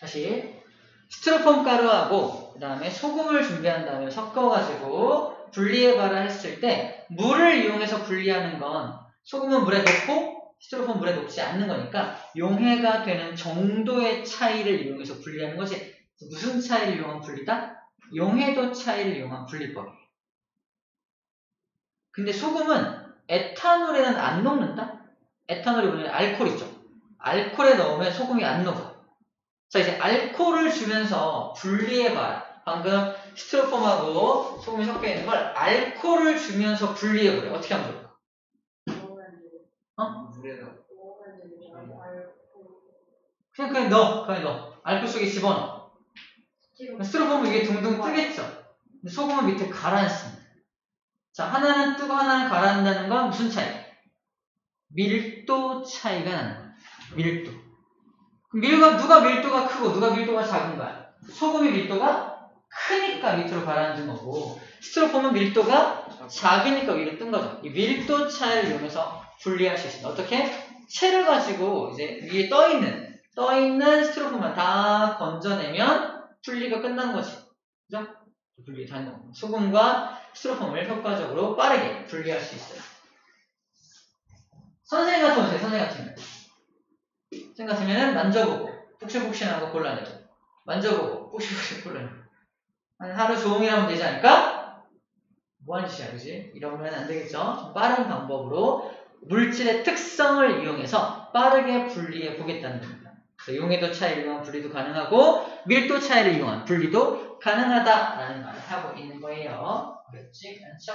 다시 스티로폼 가루하고 그 다음에 소금을 준비한 다음에 섞어가지고 분리해봐라 했을 때 물을 이용해서 분리하는 건 소금은 물에 넣고 스티로폼 물에 녹지 않는 거니까 용해가 되는 정도의 차이를 이용해서 분리하는 것이 무슨 차이를 이용한 분리다? 용해도 차이를 이용한 분리법이에요. 근데 소금은 에탄올에는 안 녹는다? 에탄올이 뭐냐면 알코올이죠. 알코올에 넣으면 소금이 안 녹아. 자, 이제 알코올을 주면서 분리해봐라. 방금 스티로폼하고 소금이 섞여 있는 걸 알코올을 주면서 분리해보래. 어떻게 하면 좋을까? 물에다. 그냥 넣어. 알코올 속에 집어넣어. 스티로폼은 이게 둥둥 뜨겠죠. 근데 소금은 밑에 가라앉습니다. 자, 하나는 뜨고 하나는 가라앉는다는 건 무슨 차이? 밀도 차이가 나는 거야. 밀도. 누가 밀도가 크고 누가 밀도가 작은 거야? 소금의 밀도가 크니까 밑으로 가라앉은 거고 스티로폼은 밀도가 작으니까 위로 뜬 거죠. 이 밀도 차이를 이용해서 분리할 수 있습니다. 어떻게? 채를 가지고 이제 위에 떠있는 스티로폼만 다 건져내면 분리가 끝난 거지. 그죠? 분리 다 되는 거. 소금과 스티로폼을 효과적으로 빠르게 분리할 수 있어요. 선생님 같으면 어때요? 선생님 같으면 만져보고 푹신푹신한 거 골라내고 만져보고 푹신푹신 골라내고 하루 종일 하면 되지 않을까? 뭐하는 짓이야, 그지? 이러면 안 되겠죠? 좀 빠른 방법으로 물질의 특성을 이용해서 빠르게 분리해 보겠다는 겁니다. 용해도 차이를 이용한 분리도 가능하고 밀도 차이를 이용한 분리도 가능하다라는 말을 하고 있는 거예요. 그렇지? 않죠?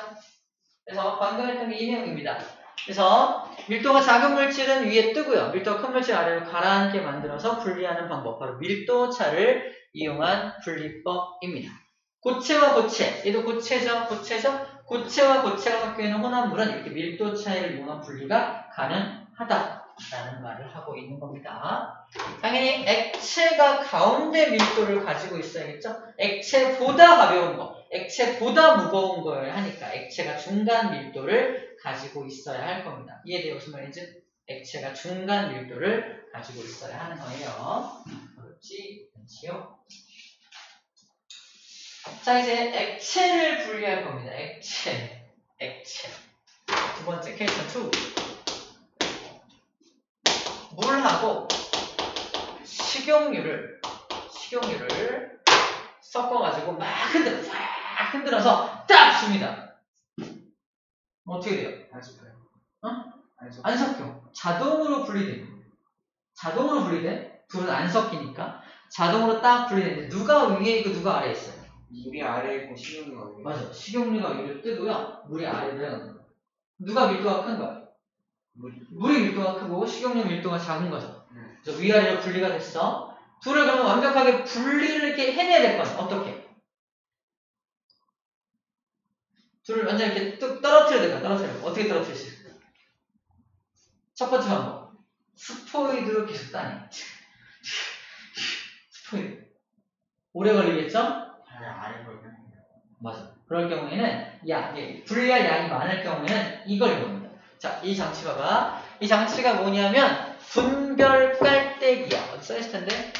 그래서 방금 했던 게 이 내용입니다. 그래서 밀도가 작은 물질은 위에 뜨고요. 밀도가 큰 물질 아래로 가라앉게 만들어서 분리하는 방법. 바로 밀도차를 이용한 분리법입니다. 고체와 고체. 얘도 고체죠. 고체와 고체가 섞여있는 혼합물은 이렇게 밀도 차이를 이용한 분리가 가능하다라는 말을 하고 있는 겁니다. 당연히 액체가 가운데 밀도를 가지고 있어야겠죠. 액체보다 가벼운 거, 액체보다 무거운 걸 하니까 액체가 중간 밀도를 가지고 있어야 할 겁니다. 이해돼요? 무슨 말인지? 액체가 중간 밀도를 가지고 있어야 하는 거예요. 그렇지 않지요? 자, 이제 액체를 분리할 겁니다. 액체. 두 번째 퀘스천 2. 물하고 식용유를 섞어가지고 막 흔들어서 딱 줍니다. 어떻게 돼요? 안 섞여요. 안 섞여. 자동으로 분리돼. 둘은 안 섞이니까 자동으로 딱 분리되는데 누가 위에 있고 누가 아래에 있어요? 물이 아래에 있고 식용유가 위에. 맞아. 식용유가 위로 뜨고요. 물이 아래로 내려가는 거야. 누가 밀도가 큰 거야? 물이 밀도가 크고 식용유 밀도가 작은 거죠. 그래서 위아래로 분리가 됐어. 둘을 그러면 완벽하게 분리를 이렇게 해내야 될 거야. 어떻게? 둘을 완전 이렇게 뚝 떨어뜨려야 될 거야. 어떻게 떨어뜨릴 수 있을까? 첫 번째 방법. 스포이드로 계속 따내. 스포이드. 오래 걸리겠죠? 아래 걸면. 맞아. 그럴 경우에는 분리할 양이 많을 경우에는 이걸 이용합니다. 자, 이 장치 봐봐. 이 장치가 뭐냐면 분별 깔때기야. 어디 써있을 텐데?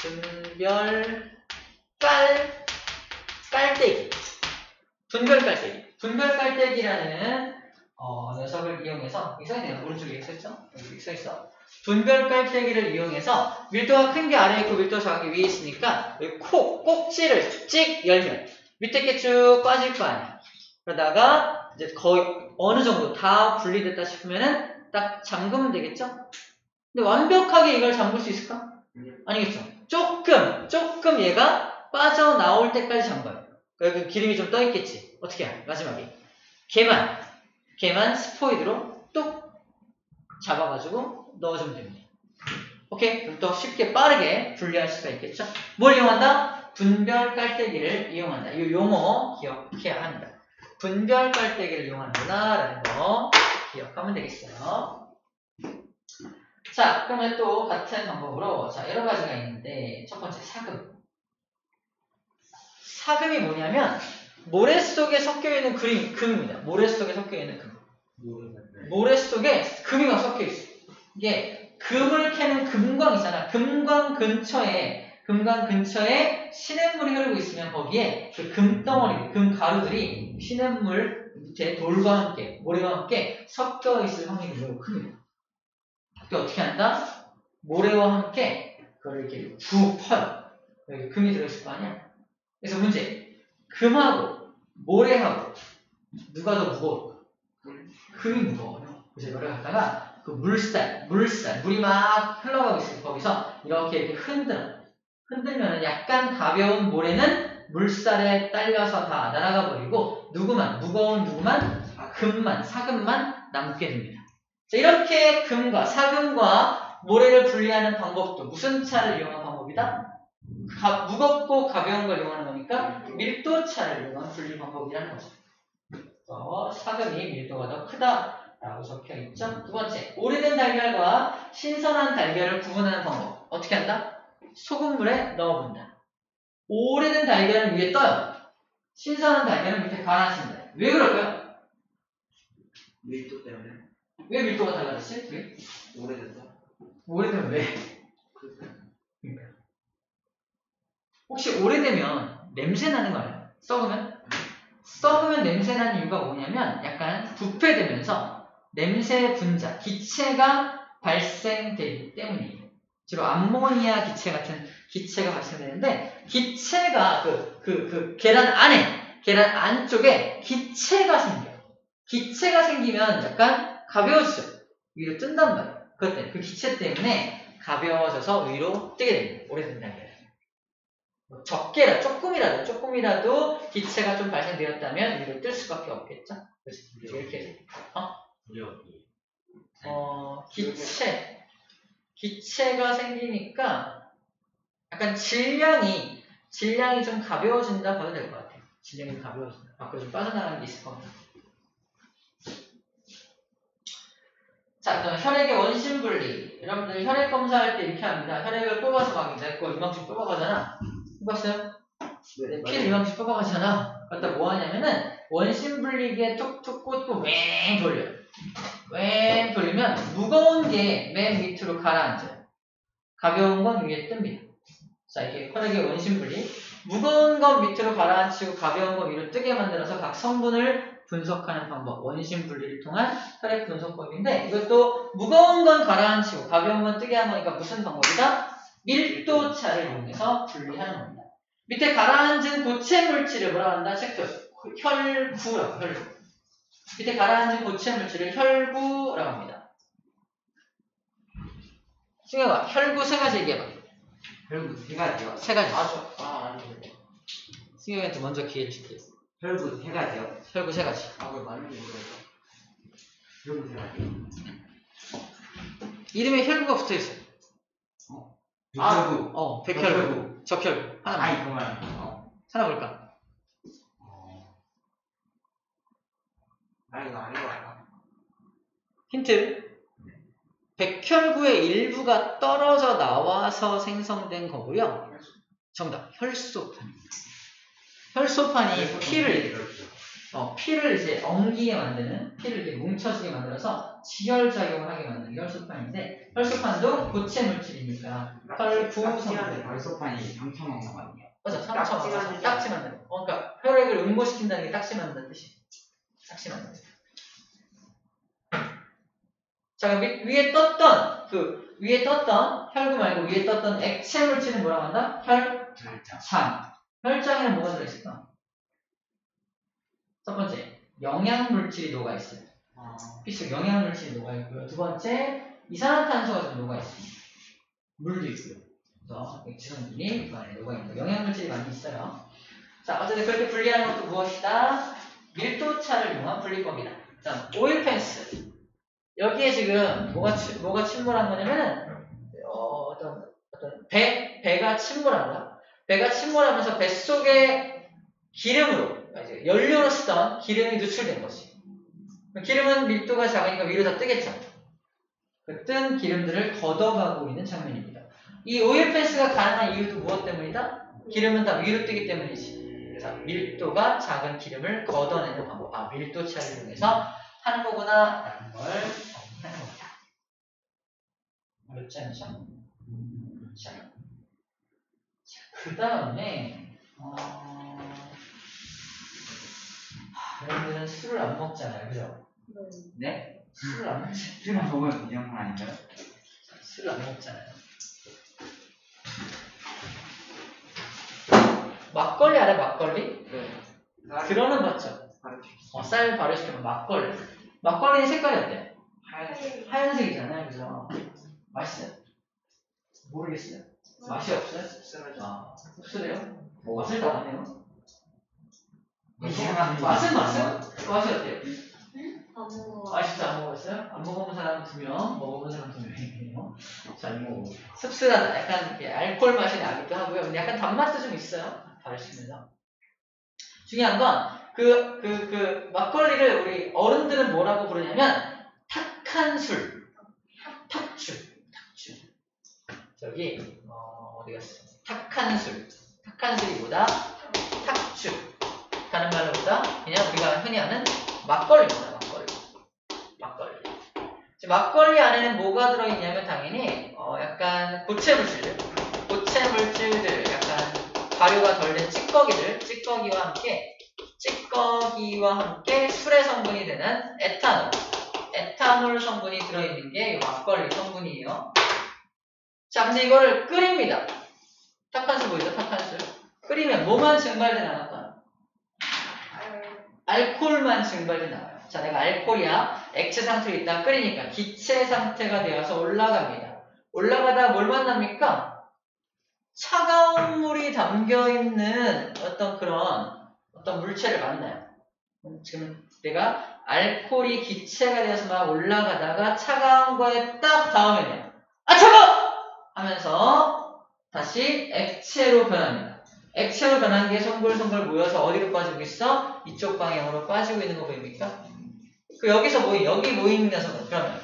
분별 깔때기. 분별 깔때기라는 녀석을 이용해서 여기 써있네요. 오른쪽에 써있죠? 여기 써있어. 분별 깔때기를 이용해서 밀도가 큰 게 아래에 있고 밀도가 작은 게 위에 있으니까 여기 꼭지를 찍 열면 밑에 게 쭉 빠질 거 아니야. 그러다가 이제 거의 어느 정도 다 분리됐다 싶으면은 딱 잠그면 되겠죠? 근데 완벽하게 이걸 잠글 수 있을까? 아니겠죠? 조금 얘가 빠져나올 때까지 잠가요. 여기 기름이 좀 떠있겠지? 어떻게 해? 마지막에 걔만 스포이드로 뚝 잡아가지고 넣어주면 됩니다. 오케이? 그럼 또 쉽게 빠르게 분리할 수가 있겠죠? 뭘 이용한다? 분별 깔때기를 이용한다. 이 용어 기억해야 합니다. 분별 깔때기를 이용하는구나 라는 거 기억하면 되겠어요. 자, 그러면 또 같은 방법으로 여러 가지가 있는데 첫 번째 사금이 뭐냐면 모래 속에 섞여있는 금입니다. 모래 속에 섞여있는 금. 모래 속에 금이 막 섞여있어. 이게 금을 캐는 금광 있잖아. 금광 근처에 시냇물이 흐르고 있으면 거기에 그 금덩어리, 금가루들이 시냇물 밑에 돌과 함께, 모래와 함께 섞여 있을 확률이 매우 큽니다. 그때 어떻게 한다? 모래와 함께 그걸 이렇게 푹 퍼요. 여기 금이 들어있을 거 아니야? 그래서 문제. 금하고 모래하고 누가 더 무거울까? 금이 무거워요. 그래서 이거를 갖다가 그 물이 막 흘러가고 있어요. 거기서 이렇게 흔들면 약간 가벼운 모래는 물살에 딸려서 다 날아가 버리고 무거운 사금만 남게 됩니다. 자, 이렇게 금과 사금과 모래를 분리하는 방법도 무슨 차를 이용한 방법이다? 무겁고 가벼운 걸 이용하는 거니까 밀도차를 이용한 분리 방법이라는 거죠. 사금이 밀도가 더 크다라고 적혀 있죠. 두 번째, 오래된 달걀과 신선한 달걀을 구분하는 방법. 어떻게 한다? 소금물에 넣어본다. 오래된 달걀은 위에 떠요. 신선한 달걀은 밑에 가라앉힌다. 왜 그럴까요? 밀도 때문에. 왜 밀도가 달라졌지? 왜? 오래됐다. 오래되면 왜? 그러니까. 혹시 오래되면 냄새 나는 거 아니에요? 썩으면 냄새 나는 이유가 뭐냐면 약간 부패되면서 냄새 분자, 기체가 발생되기 때문이에요. 주로 암모니아 기체 같은 기체가 발생되는데 기체가 계란 안쪽에 기체가 생겨요. 기체가 생기면 약간 가벼워지죠. 위로 뜬단 말이에요. 그것 때문에 그 기체 때문에 가벼워져서 위로 뜨게 됩니다. 오래된 달걀. 조금이라도 기체가 좀 발생되었다면 위로 뜰 수밖에 없겠죠. 그래서 이렇게 기체가 생기니까 약간 질량이 좀 가벼워진다 봐도 될 것 같아요. 질량이 가벼워진다. 밖으로 좀 빠져나가는 게 있을 겁니다. 자, 그럼 혈액의 원심 분리. 여러분들 혈액 검사할 때 이렇게 합니다. 혈액을 뽑아서 막 내거 이만큼 뽑아가잖아. 해봤어요? 네, 피를 이만큼 뽑아가잖아. 그러다 뭐 하냐면은 원심 분리기에 툭툭 꽂고 웽 돌려요. 웽 돌리면 무거운 게 맨 밑으로 가라앉아요. 가벼운 건 위에 뜹니다. 자, 이게 혈액의 원심 분리. 무거운 건 밑으로 가라앉히고 가벼운 건 위로 뜨게 만들어서 각 성분을 분석하는 방법, 원심 분리를 통한 혈액 분석법인데 이것도 무거운 건 가라앉히고 가벼운 건 뜨게 하는 거니까 무슨 방법이다? 밀도차를 이용해서 분리하는 겁니다. 밑에 가라앉은 고체 물질을 뭐라고 한다? 체크해요. 혈구라고, 혈구. 밑에 가라앉은 고체 물질을 혈구라고 합니다. 승혁아, 혈구 세 가지 얘기해봐. 혈구 세 가지요? 세 가지. 맞아. 승혁이한테 먼저 기회를 줄게. 혈구 세 가지요? 혈구 세 가지. 왜 맞는지 모르겠어. 혈구 세 가지. 이름에 혈구가 붙어있어. 백혈구. 백혈구. 적혈구. 하나 그만. 하나 볼까? 이거 아닌 것 같아. 힌트. 백혈구의 일부가 떨어져 나와서 생성된 거고요. 정답. 혈소판입니다. 혈소판이 피를 이제 엉기게 만드는, 피를 이렇게 뭉쳐지게 만들어서 지혈작용을 하게 만드는 게 혈소판인데, 혈소판도 고체 물질이니까 혈구성분. 혈소판이 상처 먹는 거 아니에요? 맞아, 딱지 만드는 거. 그러니까 혈액을 응고시킨다는 게 딱지 만든다는 뜻이에요. 딱지 만드는 거. 자, 그럼 위에 떴던 혈구 말고 위에 떴던 액체 물질은 뭐라고 한다? 혈장. 혈장에는 뭐가 들어있을까? 첫 번째, 영양물질이 녹아있어요. 피 속 영양물질이 녹아있고요. 두 번째, 이산화탄소가 좀 녹아있습니다. 물도 있고요. 그래서 액체 성분이 그 안에 녹아있는 영양물질이 많이 있어요. 자, 어쨌든 그렇게 분리하는 것도 무엇이다? 밀도차를 이용한 분리법이다. 자, 오일 펜스. 여기에 지금 뭐가 침몰한 거냐면은 어떤 배가 침몰한 거야. 배가 침몰하면서 뱃속에 기름으로 연료로 쓰던 기름이 누출된 거지. 기름은 밀도가 작으니까 위로 다 뜨겠죠. 그 뜬 기름들을 걷어가고 있는 장면입니다. 이 오일 펜스가 가능한 이유도 무엇 때문이다? 기름은 다 위로 뜨기 때문이지. 자, 밀도가 작은 기름을 걷어내는 방법. 밀도차를 이용해서 하는 거구나 라는 걸 정리하는 겁니다. 어렵지 않죠? 자, 그 다음에 여러분들은 술을 안 먹잖아요, 그죠? 네? 술을 안 먹지. 술만 먹으면 이정상 아닌가요? 술을 안 먹잖아요. 막걸리 알아? 막걸리? 네. 들어는 봤죠? 쌀 발효시키면 막걸리. 막걸리의 색깔이 어때요? 하얀색이잖아요, 그죠? 맛있어요? 모르겠어요. 맛이 없어요? 아, 씁쓸해요? 맛을 다 아네요. 맛은 맛이 어때요? 맛있어? 안 먹었어요? 안 먹어본 사람 2명, 먹어본 사람 2명이에요. 자, 씁쓸하다. 약간 이렇게 알코올 맛이 나기도 하고요. 근데 약간 단맛도 좀 있어요. 발효시키면서. 중요한 건 막걸리를 우리 어른들은 뭐라고 부르냐면 탁한 술, 탁주. 저기 어디 갔어? 탁한 술이 보다 탁주. 다른 말로 보다 그냥 우리가 흔히 아는 막걸리입니다. 막걸리 안에는 뭐가 들어있냐면 당연히 약간 고체 물질들, 약간 발효가 덜 된 찌꺼기와 함께 술의 성분이 되는 에탄올 성분이 들어있는 게 막걸리 성분이에요. 자, 근데 이거를 끓입니다. 탁한 술 보이죠? 탁한 술. 끓이면 뭐만 증발돼 나갈까요? 알코올만 증발돼 나와요. 자, 내가 알코올이야 액체 상태로 있다 끓이니까 기체 상태가 되어서 올라갑니다. 올라가다 뭘 만납니까? 차가운 물이 담겨있는 어떤 물체를 만나요. 지금 내가 알코올이 기체가 되어서 막 올라가다가 차가운 거에 딱 닿으면요. 아, 차가워! 하면서 다시 액체로 변합니다. 액체로 변한 게 송글송글 모여서 어디로 빠지고 있어? 이쪽 방향으로 빠지고 있는 거 보입니까? 여기서 여기 모이는 녀석은 그러면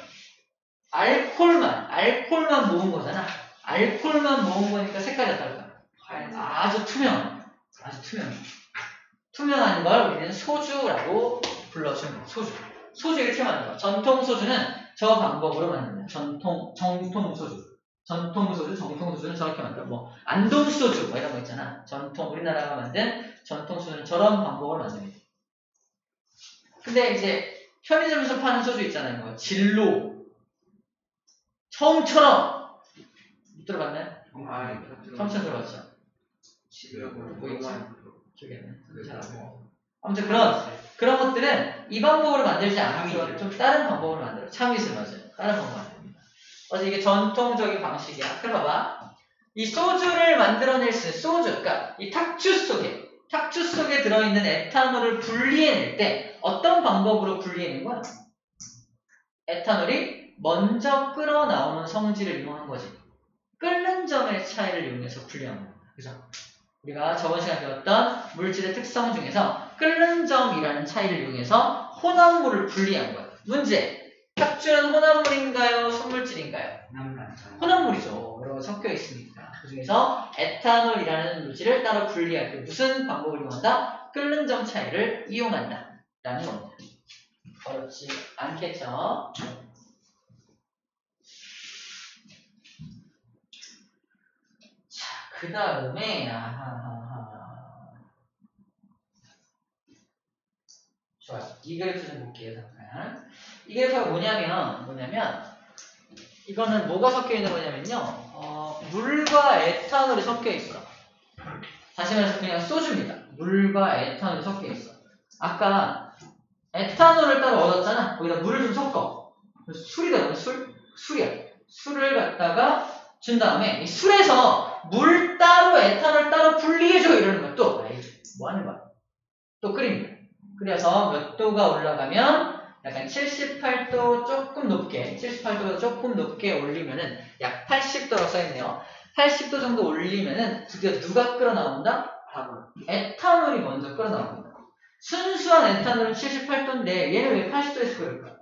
알코올만 모은 거잖아. 알코올만 모은 거니까 색깔이 어떨까? 아주 투명한 걸 우리는 소주라고 불러줍니다. 소주 이렇게 만든 거. 전통 소주는 저 방법으로 만듭니다. 정통 소주는 저렇게 만들어. 뭐 안동소주 뭐 이런 거 있잖아. 우리나라가 만든 전통 소주는 저런 방법으로 만듭니다. 근데 이제 편의점에서 파는 소주 있잖아요. 뭐 진로, 처음처럼 들어봤나요? 처음처럼 들어봤죠? 뭐 있지? 기억이 안 나. 잘 안 먹어. 아무튼 그런 것들은 이 방법으로 만들지 않고 좀 다른 방법으로 만들어요. 참이슬 맞아요. 다른 방법으로 만듭니다. 그래서 이게 전통적인 방식이야. 그럼 봐봐. 이 소주를 만들어낼 수 있는 그러니까 이 탁주 속에 들어있는 에탄올을 분리해낼 때 어떤 방법으로 분리해낸 거야? 에탄올이 먼저 끓어나오는 성질을 이용한 거지. 끓는 점의 차이를 이용해서 분리한 거야. 그죠? 우리가 저번 시간에 배웠던 물질의 특성 중에서 끓는 점이라는 차이를 이용해서 혼합물을 분리한 거야. 문제. 탁주는 혼합물인가요? 선물질인가요? 혼합물이죠. 여러 가지 섞여 있으니까. 그 중에서 에탄올이라는 물질을 따로 분리할 때 무슨 방법을 이용한다? 끓는 점 차이를 이용한다. 라는 겁니다. 어렵지 않겠죠? 자, 그 다음에 좋아요. 이 그래프 좀 볼게요. 잠깐. 이 그래프가 뭐냐면 이거는 뭐가 섞여 있는 거냐면요. 물과 에탄올이 섞여 있어. 다시 말해서 그냥 소주입니다. 물과 에탄올이 섞여 있어. 아까 에탄올을 따로 얻었잖아. 거기다 물을 좀 섞어. 술이다. 술이야. 술을 갖다가 준 다음에 이 술에서 물 따로 에탄올 따로 분리해줘 이러는 거야. 또 뭐 하는 거야? 또 끓입니다. 그래서 몇 도가 올라가면 약간 78도 조금 높게 올리면은 약 80도라고 써있네요. 80도 정도 올리면은 드디어 누가 끓어나온다? 에탄올이 먼저 끓어나옵니다. 순수한 에탄올은 78도인데 얘는 왜 80도에서 끓을까?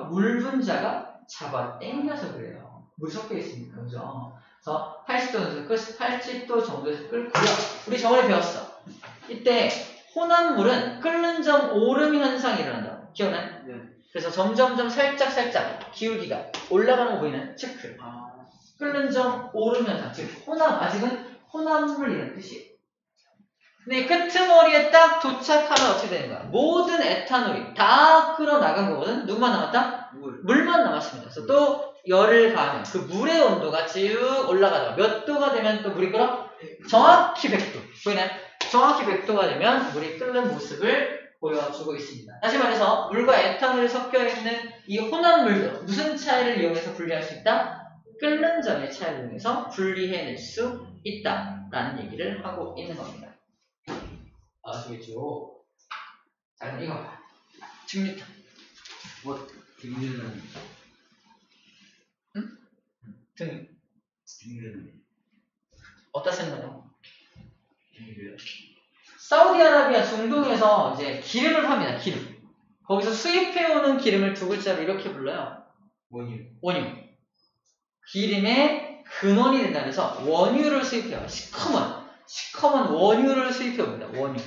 물 분자가 잡아 당겨서 그래요. 물 섞여 있으니까, 그죠? 그래서 80도 정도에서 끓고요. 우리 저번에 배웠어. 이때 혼합물은 끓는 점 오름 현상이 일어난다. 기억나요? 네. 그래서 점점점 살짝 기울기가 올라가는 거 보이나요? 체크. 끓는 점 오르면서 지금 아직은 혼합물이라는 뜻이에요. 근데 끄트머리에 딱 도착하면 어떻게 되는 거야? 모든 에탄올이 다 끓어나간 거거든. 누구만 남았다? 물만 남았습니다. 그래서 또 열을 가하면 그 물의 온도가 쭉 올라가다가 몇 도가 되면 또 물이 끓어? 정확히 100도. 보이나요? 정확히 100도가 되면 물이 끓는 모습을 보여주고 있습니다. 다시 말해서 물과 에탄올이 섞여있는 이 혼합물도 무슨 차이를 이용해서 분리할 수 있다? 끓는 점의 차이를 이용해서 분리해낼 수 있다라는 얘기를 하고 있는 겁니다. 아시겠죠? 자, 그럼 이거 봐. 증류탄. 등유는 등유는 어디다 쓰는 거냐? 등유요? 사우디아라비아 중동에서 이제 기름을 팝니다. 기름. 거기서 수입해오는 기름을 두 글자로 이렇게 불러요. 원유. 기름의 근원이 된다 그래서 원유를 수입해요. 시커먼 원유를 수입해옵니다. 원유.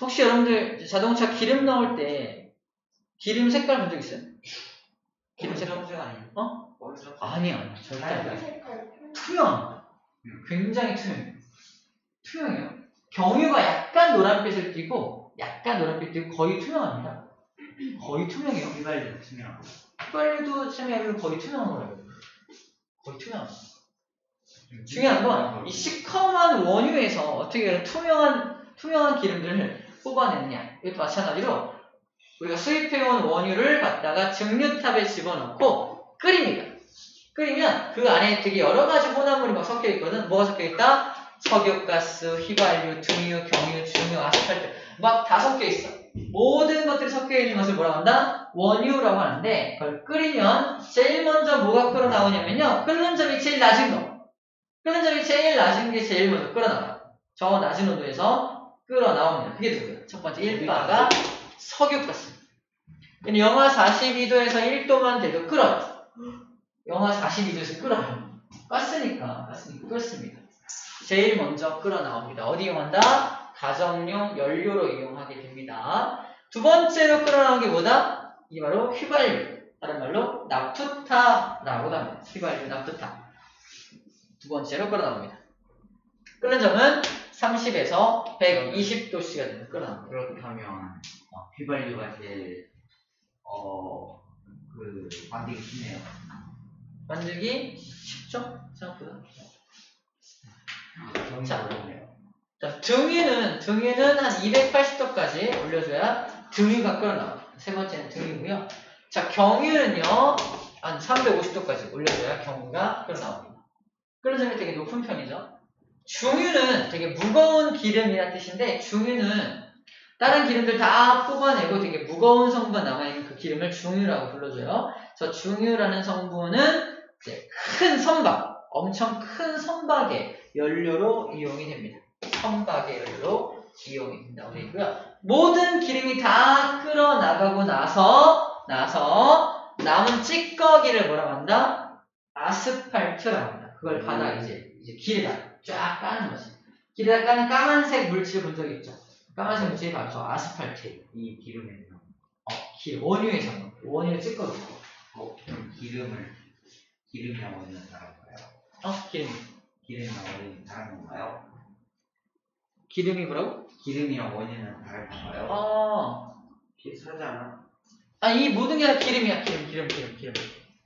혹시 여러분들 자동차 기름 넣을 때 기름 색깔 본 적 있어요? 기름 색깔 아니에요? 아니야. 절대 아니에요. 투명. 굉장히 투명해요. 경유가 약간 노란빛을 띠고 거의 투명합니다. 거의 투명해요. 휘발유도 투명하고. 휘발유도 투명하고 거의 투명한 거라고. 거의 투명합니다. 중요한 건 이 시커먼 원유에서 어떻게 투명한 기름들을 뽑아내느냐. 이것도 마찬가지로 우리가 수입해온 원유를 갖다가 증류탑에 집어넣고 끓입니다. 끓이면 그 안에 되게 여러 가지 혼합물이 막 섞여 있거든. 뭐가 섞여 있다? 석유가스, 휘발유, 등유, 경유, 중유, 아스팔트 막 다 섞여 있어. 모든 것들이 섞여 있는 것을 뭐라고 한다? 원유라고 하는데 그걸 끓이면 제일 먼저 뭐가 끓어나오냐면요. 끓는 점이 제일 낮은 거. 끓는 점이 제일 낮은 게 제일 먼저 끓어나와요. 저 낮은 온도에서 끓어나옵니다. 그게 누구예요? 첫 번째 1바가 석유가스. 영하 42도에서 1도만 돼도 끓어요. 영하 42도에서 끓어요. 가스니까 끓습니다. 제일 먼저 끓어나옵니다. 어디 이용한다? 가정용 연료로 이용하게 됩니다. 두 번째로 끓어나오는 게 뭐다? 이게 바로 휘발유. 다른 말로 나프타라고 합니다. 휘발유, 나프타. 두 번째로 끓어나옵니다. 끓는 점은 30에서 120도씨가 되면 끓어나옵니다. 그렇게 하면 휘발유가 제일 만들기 쉽네요. 만들기 쉽죠? 생각보다. 자, 등유는 한 280도까지 올려줘야 등유가 끓어나와요. 세 번째는 등유고요. 자, 경유는요, 한 350도까지 올려줘야 경유가 끓어나옵니다. 끓는 점이 되게 높은 편이죠. 중유는 되게 무거운 기름이라는 뜻인데, 중유는 다른 기름들 다 뽑아내고 되게 무거운 성분만 남아있는 그 기름을 중유라고 불러줘요. 그래서 중유라는 성분은 이제 큰 선박, 엄청 큰 선박의 연료로 이용이 됩니다. 선박의 연료로 이용이 된다고 되어 있고요. 모든 기름이 다 끓어나가고 나서 남은 찌꺼기를 뭐라고 한다? 아스팔트라고 합니다. 그걸 바닥 이제 길에다 쫙 까는 거지. 길에다 까는 까만색 물질 본 적 있죠? 까만색 물질이 바로 저 아스팔트예요. 이 기름에는 원유에서 원유 찌꺼기. 기름이랑 원유는 다른 건가요? 기름이랑 원유는 다른 건가요? 기름이 뭐라고? 기름이랑 원유는 다른 건가요? 비슷하지 않아? 이 모든 게 다 기름이야. 기름.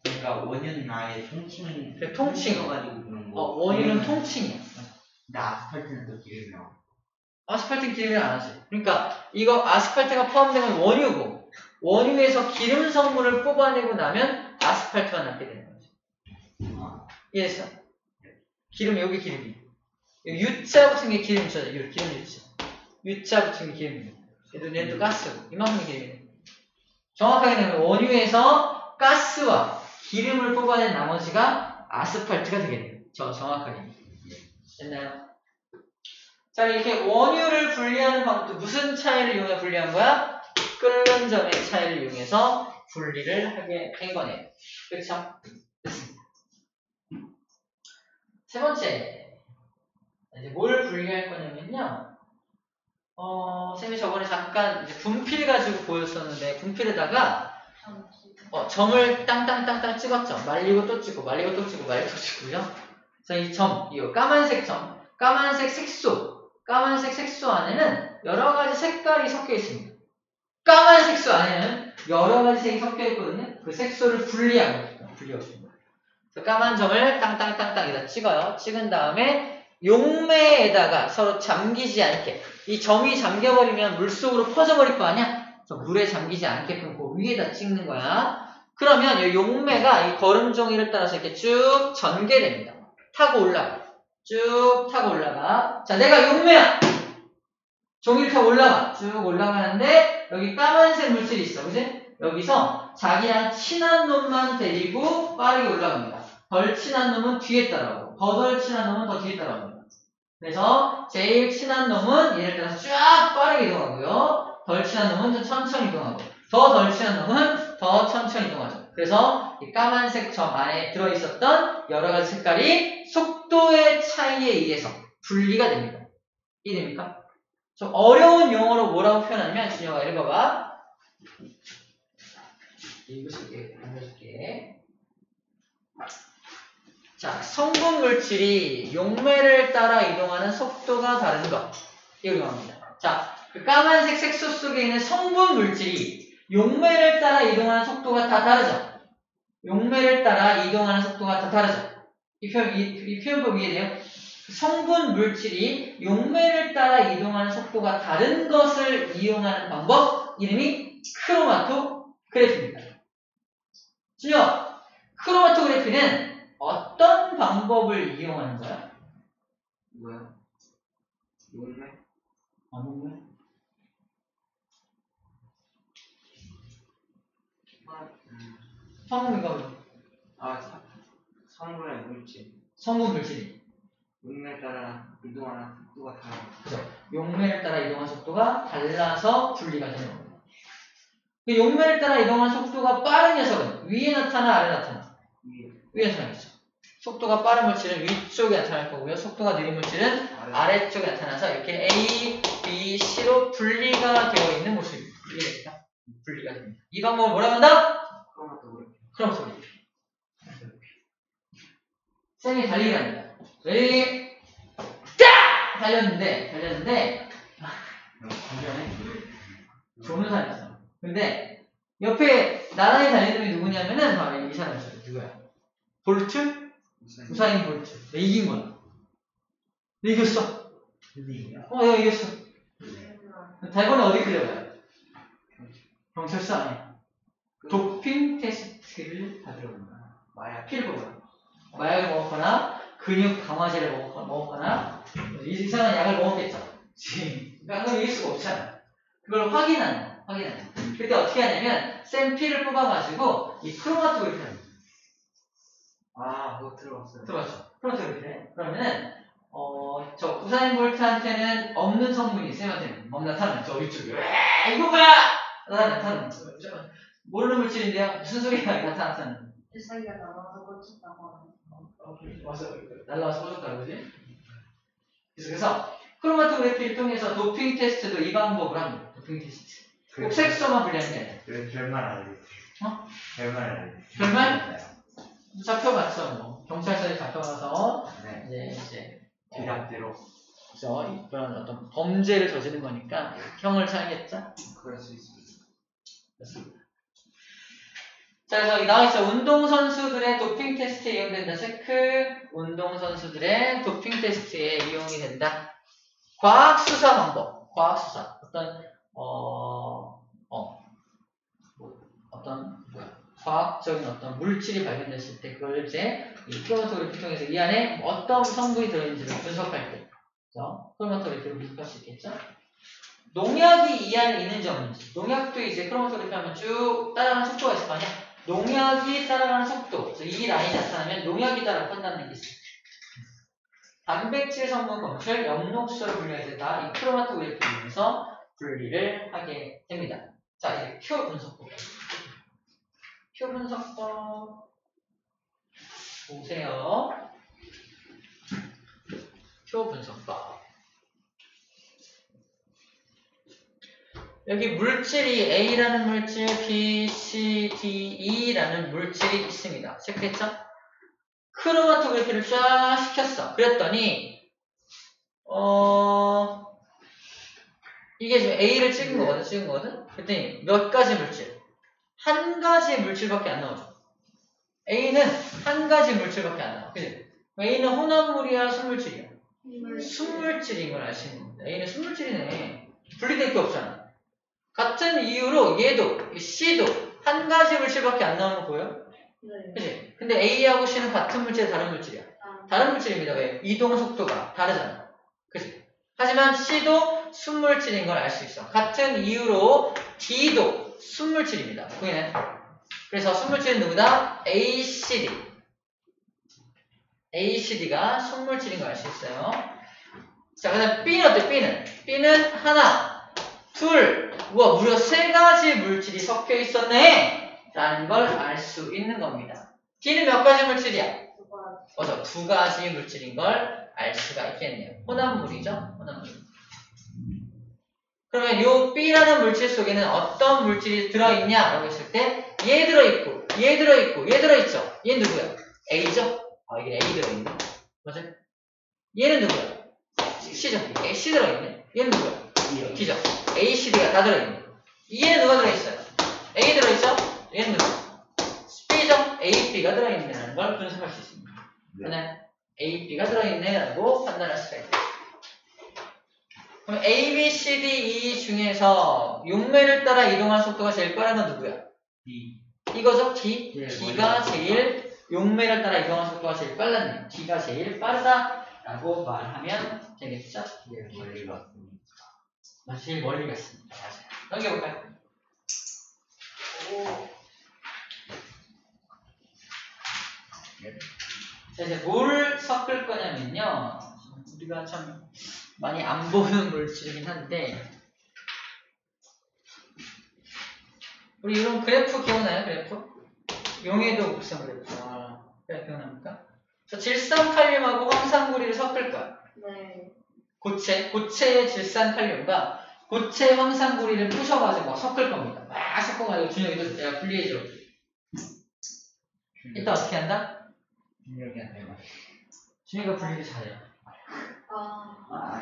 그러니까 원유는 아예 통칭. 그래, 통칭. 가지고 그런 거. 원유는 통칭이야. 근데 아스팔트는 또 기름이야. 아스팔트는 기름이 안 하지. 그러니까 이거 아스팔트가 포함된 건 원유고, 원유에서 기름 성분을 뽑아내고 나면 아스팔트가 남게 되는 거지. 이해했어? 기름, 여기 기름이. U자 붙은 게 기름이죠. 기름 U자. U자 붙은 게 기름이에요. 얘는 또 가스고, 이만큼이 기름이에요. 정확하게 되면 원유에서 가스와 기름을 뽑아낸 나머지가 아스팔트가 되겠네요. 정확하게. 됐나요? 자, 이렇게 원유를 분리하는 방법도 무슨 차이를 이용해 분리한 거야? 끓는 점의 차이를 이용해서 분리를 하게 된 거네요. 그렇죠? 됐습니다. 세 번째, 이제 뭘 분리할 거냐면요. 쌤이 저번에 잠깐 이제 분필 가지고 보였었는데, 분필에다가 점을 땅땅땅땅 찍었죠. 말리고 또 찍고, 말리고 또 찍고, 말리고 또 찍고요. 그래서 이 점, 이 까만색 점, 까만색 색소 안에는 여러 가지 색깔이 섞여 있습니다. 까만 색소 안에는 여러 가지 색이 섞여 있거든요. 그 색소를 분리하고 있습니다. 그래서 까만 점을 땅땅땅땅에다 찍어요. 찍은 다음에 용매에다가 서로 잠기지 않게, 이 점이 잠겨버리면 물속으로 퍼져버릴 거 아니야? 그래서 물에 잠기지 않게끔 그 위에다 찍는 거야. 그러면 이 용매가 이 거름 종이를 따라서 이렇게 쭉 전개됩니다. 타고 올라가. 쭉 타고 올라가. 자, 내가 용매야. 종이를 타고 올라가. 쭉 올라가는데 여기 까만색 물질이 있어. 그지? 여기서 자기랑 친한 놈만 데리고 빠르게 올라갑니다. 덜 친한 놈은 뒤에 따라오고 더 덜 친한 놈은 더 뒤에 따라옵니다. 그래서 제일 친한 놈은 얘를 따라서 쫙 빠르게 이동하고요. 덜 친한 놈은 좀 천천히 이동하고 더 덜 친한 놈은 더 천천히 이동하죠. 그래서 이 까만색 점 안에 들어있었던 여러 가지 색깔이 속도의 차이에 의해서 분리가 됩니다. 이해됩니까? 좀 어려운 용어로 뭐라고 표현하냐면 준영아 읽어봐. 읽어줄게. 자, 성분 물질이 용매를 따라 이동하는 속도가 다른 것. 이걸 이용합니다. 자, 그 까만색 색소 속에 있는 성분 물질이 용매를 따라 이동하는 속도가 다 다르죠. 용매를 따라 이동하는 속도가 다 다르죠. 이 표현법 이해돼요? 성분 물질이 용매를 따라 이동하는 속도가 다른 것을 이용하는 방법 이름이 크로마토그래피입니다. 준영, 크로마토그래피는 어떤 방법을 이용하는 거야? 뭐야? 용매? 용매? 성분이가 성분의 물질. 성분 물질이 용매에 따라 이동하는 속도가 달라. 그죠? 용매를 따라 이동하는 속도가 달라서 분리가 되는 겁니다. 그 용매를 따라 이동하는 속도가 빠른 녀석은 위에 나타나 아래 나타나? 위에 나타나겠죠. 속도가 빠른 물질은 위쪽에 나타날 거고요. 속도가 느린 물질은 아래쪽에 나타나서 이렇게 A, B, C로 분리가 되어 있는 모습입니다. 이해됩니까? 분리가 됩니다. 이 방법을 뭐라고 한다? 크로마토그래피. 쌤이 달리기 합니다. 레디, 딱! 달렸는데, 좋은 사람이었어. 근데, 옆에 나란히 달리는 놈이 누구냐면은, 바로 이 사람이었어요. 누구야? 볼트? 우사인 볼트. 내 이긴 거야. 내 이겼어. 내가 이겼어. 대본에 어디 그려봐요? 경찰서 아니야. 도핑 테스트를 받으러 온 거야. 마약, 피를 뽑아요. 마약을 먹었거나, 근육 강화제를 먹었거나, 이상한 약을 먹었겠죠. 그건 이길 수가 없잖아. 그걸 확인하는 거야. 그때 어떻게 하냐면, 쌤 피를 뽑아가지고, 이 크로마토그래피를 합니다. 그거 들어봤어요. 들어봤죠? 크로마토그래피. 그러면은, 저 우사인 볼트한테는 없는 성분이 쌤한테는 막 나타나는 저 위쪽에. 이거 뭐야! 나타나는 모르는 물질인데요. 무슨 소리가 나타나는 주사기가 나와서 꽂혔다고 하는. 와서 날라와서 꽂았다고 그러지? 그래서 크로마토그래피를 통해서 도핑 테스트도 이 방법을 합니다. 도핑 테스트. 꼭 색소만 분리하는 게 아니라. 왜 결말 안 해? 결말 안 해. 결말? 잡혀갔죠. 뭐. 경찰서에 잡혀가서 이제 대략대로. 그래서 그런 어떤 범죄를 저지른 거니까 형을 살겠죠? 그럴 수 있습니다. 그렇습니다. 자, 그래서 나와있죠. 운동선수들의 도핑 테스트에 이용된다. 체크. 운동선수들의 도핑 테스트에 이용이 된다. 과학수사 방법. 과학수사. 과학적인 어떤 물질이 발견됐을 때 그걸 이제 이 크로마토그래피 통해서 이 안에 어떤 성분이 들어있는지를 분석할 때. 그래서 크로마토그래피로 분석할 수 있겠죠? 농약이 이 안에 있는지 없는지. 농약도 이제 크로마토그래피 하면 쭉 따라가는 속도가 있을 거 아니야? 농약이 따라가는 속도. 그래서 이 라인이 나타나면 농약이 따라 판단하는 게 있어요. 단백질 성분 검출, 엽록소를 분리할 때 다 이 크로마토그래피를 이용해서 분리를 하게 됩니다. 자, 이제 표 분석법. 표 분석법 보세요. 표 분석법. 여기 물질이 A라는 물질, B, C, D, E라는 물질이 있습니다. 체크했죠? 크로마토그래피를 쫙 시켰어. 그랬더니 이게 지금 A를 찍은 거거든? 그랬더니 몇 가지 물질? 한 가지 물질밖에 안 나오죠. A는 한 가지 물질밖에 안 나와. 그치? A는 혼합물이야, 순물질이야? 순물질인 걸 알 수 있는 겁니다. A는 순물질이네. 분리될 게 없잖아. 같은 이유로 얘도, C도 한 가지 물질밖에 안 나오는 거 보여? 네. 그치? 근데 A하고 C는 같은 물질이야, 다른 물질이야? 다른 물질입니다. 왜? 이동 속도가 다르잖아. 그치? 하지만 C도 순물질인 걸 알 수 있어. 같은 이유로 D도 순물질입니다. 보이네? 그래서 순물질은 누구다? ACD. ACD가 순물질인 걸 알 수 있어요. 자, 그 다음 B는 어때? B는 하나, 둘, 우와, 무려 세 가지 물질이 섞여 있었네! 라는 걸 알 수 있는 겁니다. D는 몇 가지 물질이야? 맞아, 두 가지 물질인 걸 알 수가 있겠네요. 혼합물이죠? 혼합물. 그러면 이 B라는 물질 속에는 어떤 물질이 들어있냐라고 했을 때 얘 들어있고, 얘 들어있고, 얘 들어있죠? 얘 누구야? A죠? 이게 A 들어있네. 맞아? 얘는 누구야? C죠? C 들어있네. 얘는 누구야? D죠? A, C, D가 다 들어있네. 얘는 누가 들어있어요? A 들어있죠? 얘는 누구야? B죠? A, B가 들어있네라는 걸 분석할 수 있습니다. 하나, A, B가 들어있네라고 판단할 수가 있다. 그럼 A, B, C, D, E 중에서 용매를 따라 이동하는 속도가 제일 빠른 건 누구야? D. 이거죠? D. 네, D가 제일 용매를 따라 이동하는 속도가 제일 빨랐네요. D가 제일 빠르다라고 말하면 되겠죠? 네, 멀리 갔습니다. 제일 멀리 갔습니다. 맞아요. 넘겨볼까요? 자, 이제 뭘 섞을 거냐면요. 우리가 참 많이 안 보는 물질이긴 한데, 우리 이런 그래프 기억나요? 그래프? 용해도 곡선 그래프. 그래, 기억납니까? 저 질산칼륨하고 황산구리를 섞을 거야. 네. 고체의 질산칼륨과 고체 황산구리를 부셔가지고 막 섞을 겁니다. 막 섞어가지고 준혁이도 내가 분리해줘. 이따 어떻게 한다? 준혁이 안 돼요. 준혁이가 분리를 잘해요.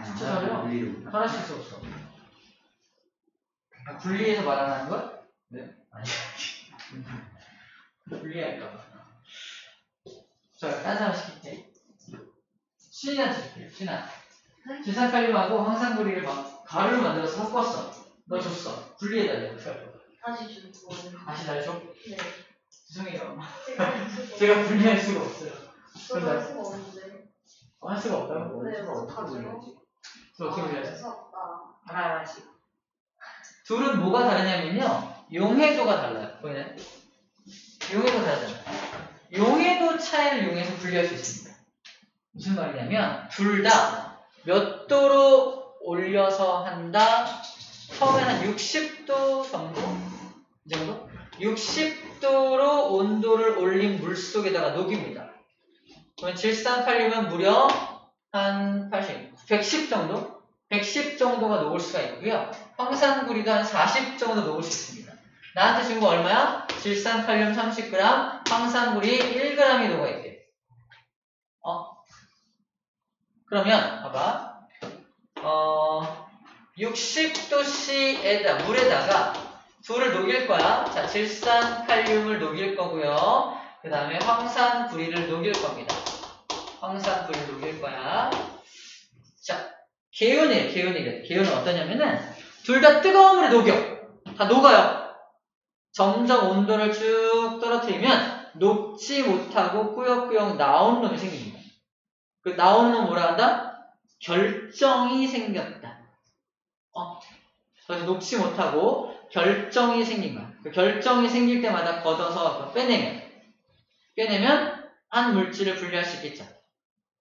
진짜 잘해요. 분리를 잘할 수 없어. 분리해서 말하는 걸? 네? 아니. 분리할까봐. 자, 딴 사람 시킬게. 신이한테 줄게, 신아. 질산칼륨하고 황산구리를 막 가루를 만들어서 섞었어. 너 줬어. 분리해달래. 다시 주고. 다시 날 줘? 네. 죄송해요. 제가 제가 분리할 수가 없어요. 저도 할 수가 없는데. 할 수가 없다고? 네, 수가 어떡하죠? 어떻게 분리하지? 저 어떻게 분리하지? 무섭다. 하나씩. 둘은 뭐가 다르냐면요. 용해도가 달라요. 보이나요? 용해도 다르잖아요. 용해도 차이를 이용해서 분리할 수 있습니다. 무슨 말이냐면 둘 다 몇 도로 올려서 한다. 처음에 한 60도 정도? 이 정도? 60도로 온도를 올린 물 속에다가 녹입니다. 그러면 질산칼륨은 무려 한 110 정도? 110 정도가 녹을 수가 있고요. 황산구리도 한 40 정도 녹을 수 있습니다. 나한테 준 거 얼마야? 질산칼륨 30g, 황산구리 1g이 녹아있대. 그러면 봐봐. 60도씨에다 물에다가 둘을 녹일 거야. 자, 질산칼륨을 녹일 거고요. 그 다음에 황산구리를 녹일 겁니다. 황산구리를 녹일 거야. 자, 계온이래. 계온은 어떠냐면은 둘 다 뜨거운 물에 녹여. 다 녹아요. 점점 온도를 쭉 떨어뜨리면 녹지 못하고 꾸역꾸역 나오는 놈이 생깁니다. 그 나오는 놈 뭐라 한다? 결정이 생겼다. 그래서 녹지 못하고 결정이 생긴 거야. 그 결정이 생길 때마다 걷어서 빼내면 한 물질을 분리할 수 있겠죠.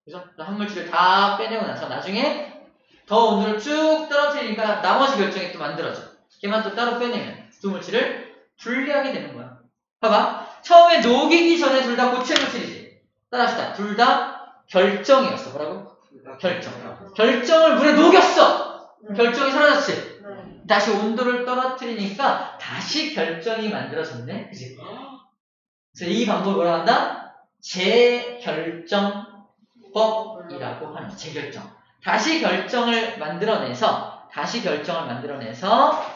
그래서 한 물질을 다 빼내고 나서 나중에 더 온도를 쭉 떨어뜨리니까 나머지 결정이 또 만들어져. 걔만 또 따로 빼내면 두 물질을 분리하게 되는 거야. 봐봐. 처음에 녹이기 전에 둘 다 고체 물질이지. 따라합시다. 둘 다 결정이었어. 뭐라고? 결정. 결정을 물에 녹였어. 결정이 사라졌지. 네. 다시 온도를 떨어뜨리니까 다시 결정이 만들어졌네. 그지? 그래서 이 방법을 뭐라 한다? 재결정법이라고 하는 재결정. 다시 결정을 만들어내서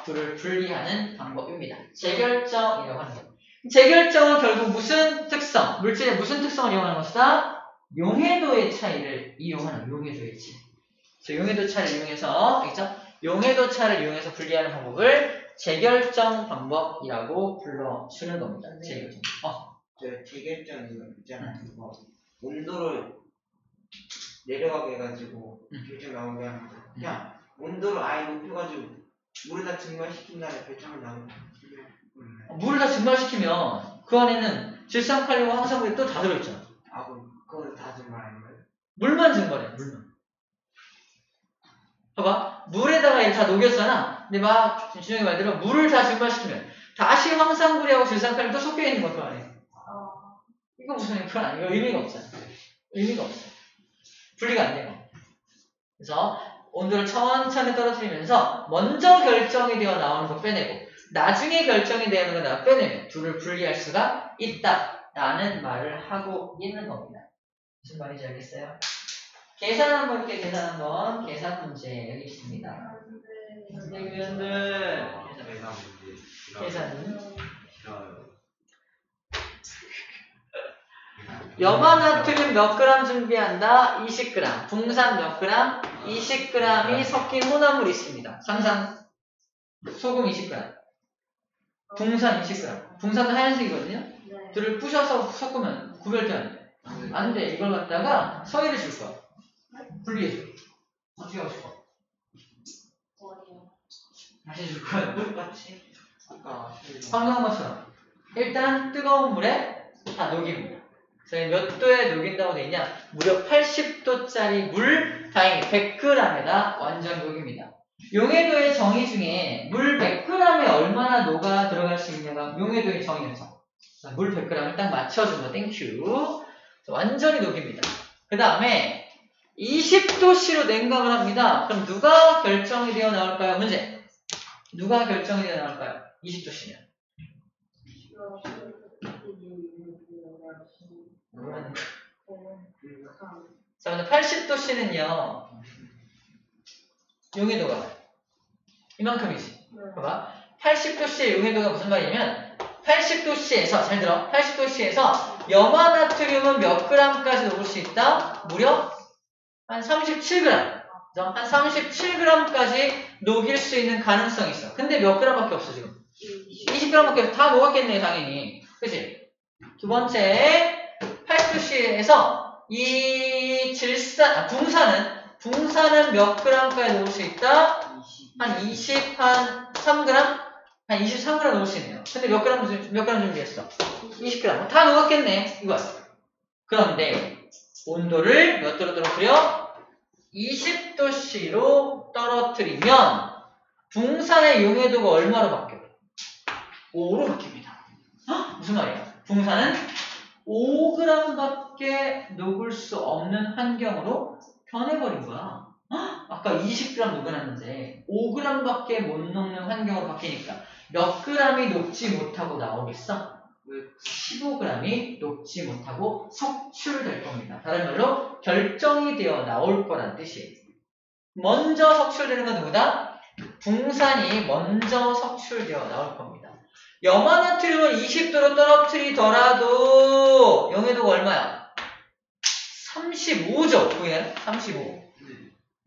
둘을 분리하는 방법입니다. 재결정이라고 하는 것. 재결정은 결국 무슨 특성, 물질의 무슨 특성을 이용하는 것이다? 용해도의 차이를 이용하는 용해도의 차이. 그래서 용해도 차를 이용해서, 알겠죠? 용해도 차를 이용해서 분리하는 방법을 재결정 방법이라고 불러주는 겁니다. 재결정. 저 재결정 이거 있잖아요. 온도를 내려가게 해가지고 결정 나오게 하는 거. 그냥 온도를 아예 높여가지고 물에다 증발시킨 다음에 결정을 나오는 거. 물을 다 증발시키면 그 안에는 질산칼륨과 황산물이 또 다 들어있잖아. 그거는 다 증발하는 거예요? 물만 증발해, 물만. 봐봐. 물에다가 이렇게 다 녹였잖아. 근데 막, 준영이 말대로 물을 다 증발시키면 다시 황산물하고 질산칼륨 또 섞여 있는 거, 그 안에. 이거 무슨, 그건 아니에요. 의미가 없잖아. 의미가 없어. 분리가 안 돼요. 그래서 온도를 천천히 떨어뜨리면서 먼저 결정이 되어 나오는 거 빼내고 나중에 결정이 되는 거 빼내면 둘을 분리할 수가 있다라는 말을 하고 있는 겁니다. 무슨 말인지 알겠어요? 계산 한번 볼게요. 계산 문제 여기 있습니다. 선생님들 계산 염화나트륨 몇 그램 준비한다? 20g. 붕산 몇 그램? 20g이 섞인 혼합물이 있습니다. 상상 소금 20g. 붕산 20g. 붕산은 하얀색이거든요. 네. 둘을 부셔서 섞으면 구별돼 안 돼. 안 돼. 이걸 갖다가 서희를 줄 거야. 분리해줘. 어떻게 하고 싶어? 다시 줄 거야. 똑같이 아까 황금것처럼. 일단 뜨거운 물에 다 녹입니다. 그래서 몇 도에 녹인다고 돼 있냐? 무려 80도짜리 물, 다행히 100g에다 완전 녹입니다. 용해도의 정의 중에 물 100g에 얼마나 녹아 들어갈 수 있냐가 용해도의 정의였죠. 물 100g을 딱 맞춰준 거, 땡큐. 완전히 녹입니다. 그 다음에 20도씨로 냉각을 합니다. 그럼 누가 결정이 되어 나올까요? 문제. 누가 결정이 되어 나올까요? 20도씨면. 자, 먼저 80도씨는요, 용해도가 이만큼이지. 봐봐. 80도씨의 용해도가 무슨 말이냐면, 80도씨에서, 잘 들어. 80도씨에서 염화나트륨은 몇 g까지 녹을 수 있다? 무려 한 37g. 한 37g까지 녹일 수 있는 가능성이 있어. 근데 몇 g밖에 없어, 지금? 20g밖에 없어. 다 녹았겠네, 당연히. 그치? 두 번째, 80도씨에서 이 붕산은 몇 g까지 녹을 수 있다? 한 3g? 한 23g 녹을 수 있네요. 근데 몇 g 준비했어? 20g. 다 녹았겠네, 이거. 그런데, 온도를 몇 도로 떨어뜨려? 20도씨로 떨어뜨리면, 붕산의 용해도가 얼마로 바뀌어요? 5로 바뀝니다. 헉? 무슨 말이야? 붕산은 5g밖에 녹을 수 없는 환경으로 변해버린 거야. 아까 20g 녹여놨는데 5g밖에 못 녹는 환경으로 바뀌니까 몇 g이 녹지 못하고 나오겠어? 15g이 녹지 못하고 석출될 겁니다. 다른 말로 결정이 되어 나올 거란 뜻이에요. 먼저 석출되는 건 누구다? 붕산이 먼저 석출되어 나올 겁니다. 염화나트륨을 20도로 떨어뜨리더라도 용해도가 얼마야? 35죠. 보이나요? 35.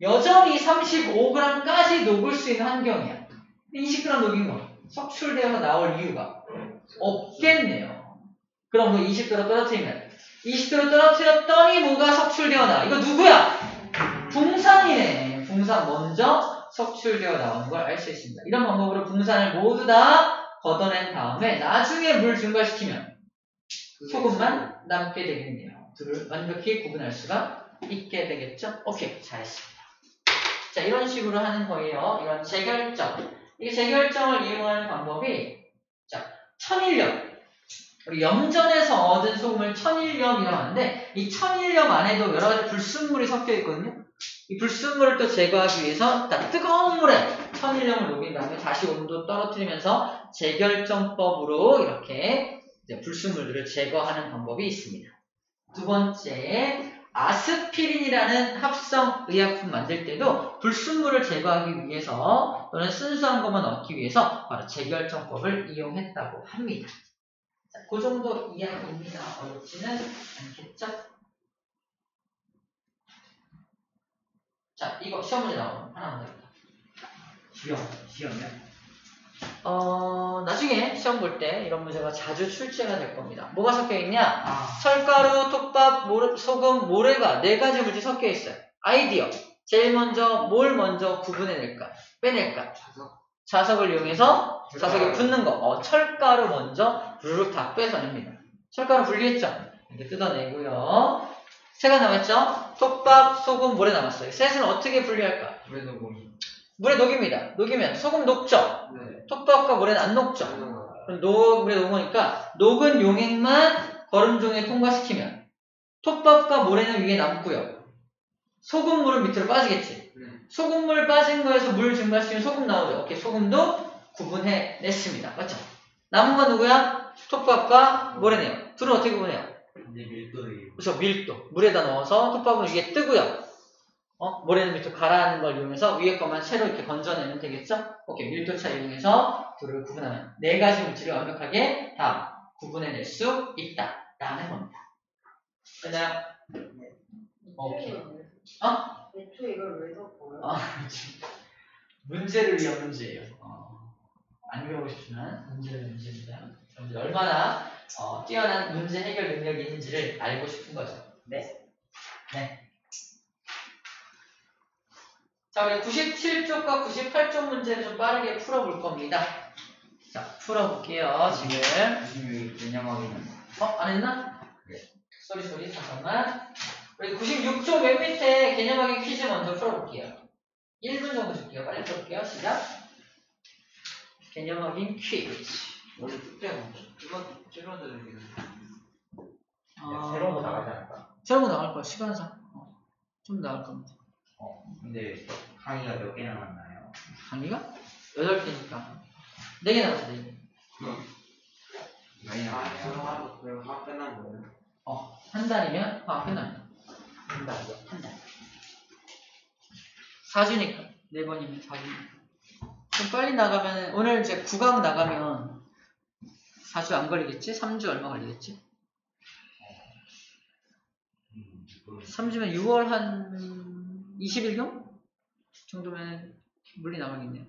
여전히 35g까지 녹을 수 있는 환경이야. 20g 녹인 거 석출되어서 나올 이유가 없겠네요. 그럼 그 20도로 떨어뜨리면 20도로 떨어뜨렸더니 뭐가 석출되어 나와? 이거 누구야? 붕산이네. 붕산 먼저 석출되어 나오는 걸 알 수 있습니다. 이런 방법으로 붕산을 모두 다 걷어낸 다음에 나중에 물 증발시키면 소금만 남게 되겠네요. 둘을 완벽히 구분할 수가 있게 되겠죠? 오케이, 잘했습니다. 자, 이런 식으로 하는 거예요. 이런 재결정. 이 재결정을 이용하는 방법이 자, 천일염. 우리 염전에서 얻은 소금을 천일염이라고 하는데 이 천일염 안에도 여러 가지 불순물이 섞여 있거든요. 이 불순물을 또 제거하기 위해서 뜨거운 물에 천일염을 녹인 다음에 다시 온도 떨어뜨리면서 재결정법으로 이렇게 이제 불순물들을 제거하는 방법이 있습니다. 두 번째, 아스피린이라는 합성 의약품 만들 때도 불순물을 제거하기 위해서 또는 순수한 것만 얻기 위해서 바로 재결정법을 이용했다고 합니다. 자, 그 정도 이야기입니다. 어렵지는 않겠죠? 자, 이거 시험 문제 나오면 하나 먼저. 시험이요? 나중에 시험 볼 때 이런 문제가 자주 출제가 될 겁니다. 뭐가 섞여 있냐? 아, 철가루, 톱밥, 소금, 모래가 4가지 물질이 섞여 있어요. 아이디어. 제일 먼저 뭘 먼저 구분해낼까? 빼낼까? 자석을 이용해서 자석에 붙는 거. 철가루 먼저 부르륵 다 빼서냅니다. 철가루 분리했죠? 이렇게 뜯어내고요. 세가 남았죠? 톱밥, 소금, 모래 남았어요. 셋은 어떻게 분리할까? 물에 녹입니다. 녹이면 소금 녹죠? 네. 톱밥과 모래는 안 녹죠? 그럼 물에 녹으니까 녹은 용액만 거름종에 통과시키면 톱밥과 모래는 위에 남고요. 소금물은 밑으로 빠지겠지. 소금물 빠진 거에서 물 증가시키면 소금 나오죠. 오케이, 소금도 구분해냈습니다. 맞죠? 남은 건 누구야? 톱밥과 모래네요. 둘은 어떻게 구분해요? 그래서 밀도. 물에다 넣어서 톱밥은 위에 뜨고요. 모래는 밑으로 가라앉는 걸 이용해서 위에 것만 채로 이렇게 건져내면 되겠죠? 오케이, 밀도차 이용해서 둘을 구분하면 4가지 물질을 완벽하게 다 구분해낼 수 있다라는 겁니다. 됐나요? 오케이. 애초에 이걸 왜 섞어요? 문제를 위한 문제예요. 안 배우고 싶지만 문제를 위한 문제입니다. 여러분들 얼마나 뛰어난 문제 해결 능력이 있는지를 알고 싶은 거죠. 네. 자, 우리 97쪽과 98쪽 문제를 좀 빠르게 풀어볼 겁니다. 자, 풀어볼게요, 지금. 개념하기는. 안 했나? 네. 소리, 잠깐만. 우리 96쪽 맨 밑에 개념 확인 퀴즈 먼저 풀어볼게요. 1분 정도 줄게요. 빨리 풀어볼게요. 시작. 개념 확인 퀴즈. 원래 숙제가 줄어드는 게 새로운 거 나가지 않을까? 새로운 거 나갈 거야, 시간상. 좀 나갈 겁니다. 근데 강의가 몇 개 남았나요? 강의가? 8개니까. 4개 남았어, 4개. 많이 남았네요. 그럼 화학 끝난 거예요? 한 달이면 화학 끝납니다. 한 달. 4주니까. 4번이면 4주니까. 좀 빨리 나가면, 오늘 이제 9강 나가면 4주 안 걸리겠지? 3주 얼마 걸리겠지? 3주면 6월 한 20일경? 정도면 물리 남아있네요.